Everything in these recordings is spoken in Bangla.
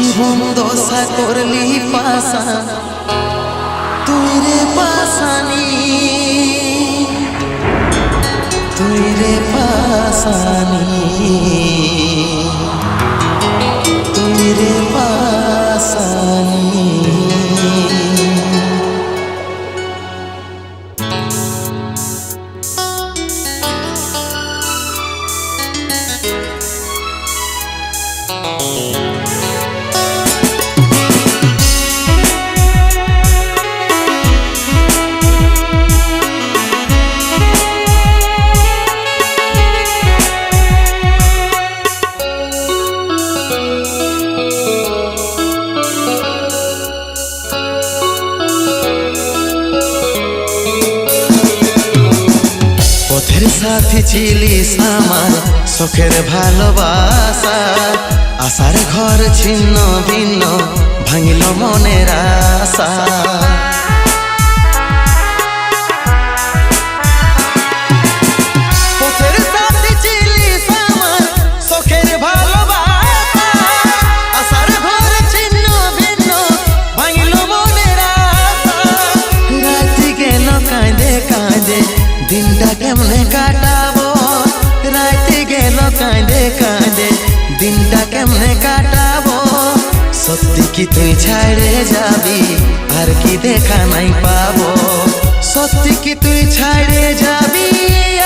জীবন দশা করলি পাশা তুই রে পাশানি, তুই রে পাশানি, তুই রে পাশানি। পথের সাথী ছিলিস আমার শখের ভালোবাসা, আশার ঘর ছিন্ন ভিন্ন ভাঙিল মনের আশা। পথের সাথী ছিলিস আমার শখের ভালোবাসা, আশার ঘর ছিন্ন ভিন্ন ভাঙিল মনের আশা। রাতি গেল কাঁদে কাঁদে দিনটা কেমনে কাটাবো, রাতে গেল কাঁদে কাঁদে দিনটা কেমনে কাটাবো। সত্যি কি তুই ছাড়ে যাবি আর কি দেখা নাই পাবো, সত্যি কি তুই ছাড়ে যাবি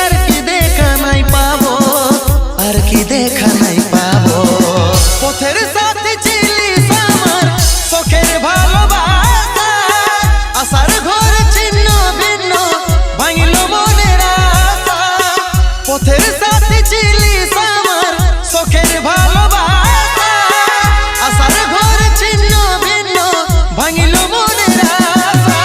আর কি দেখা নাই পাবো, আর কি দেখা নাই পাবো। পথের সাথে ছিলিস আমার শখের ভালোবাসা, আশার ঘর ছিন্ন ভিন্ন ভাঙিল মনের আশা। পথের সাথে ছিলিস আমার শখের ভালোবাসা, আশার ঘর ছিন্ন ভিন্ন ভাঙিল মনের আশা।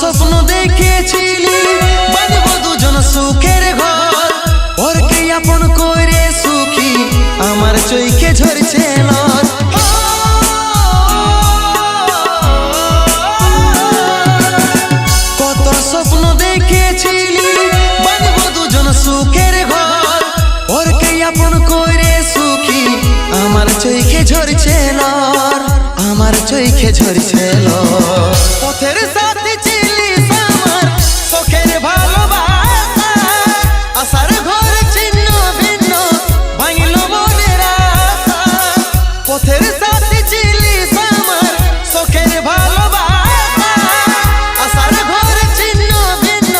স্বপ্ন দেখেছিলি বাঁধবো দুজন সুখের ঘর, ওরকে আপন করে সুখী আমার চোখে ঝরছে নর। কত স্বপ্ন দেখেছিলি বাঁধবো দুজন সুখের ঘর, ওরকে আপন করে সুখী আমার চোখে ঝরছে নর, আমার চোখে ঝরছে নর। পথের সাথে ছিলিস আমার শখের ভালোবাসা, আশার ঘর ছিন্ন ভিন্ন ভাঙিল মনের আশা। পথের সাথে ছিলিস আমার শখের ভালোবাসা, আশার ঘর ছিন্ন ভিন্ন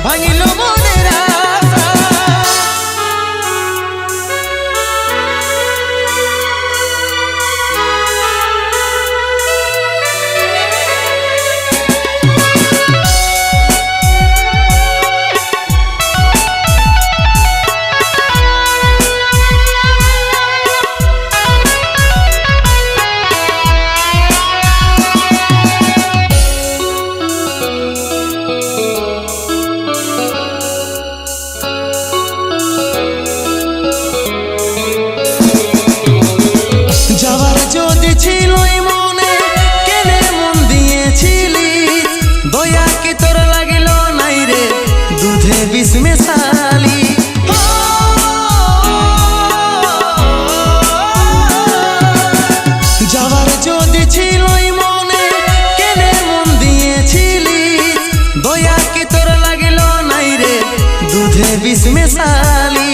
ভাঙিল মনের আশা। যাবার যদি ছিল মনে কেনে মন দিয়েছিলিস, দয়া কি তোর লাগিল নাই রে দুধে বিষ মেশালি। যাবার যদি ছিল মনে কেনে মন দিয়েছিলিস, দয়া কি তোর লাগিল নাই রে দুধে বিষ মেশালি,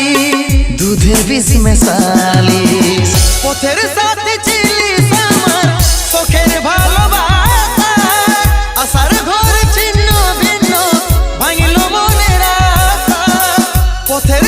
দুধে বিষ মেশালিস। পথের সাথে ছিলিস আমার শখের ভালোবাসা, আশার ঘর ছিন্ন ভিন্ন ভাঙিল মনের আশা। পথের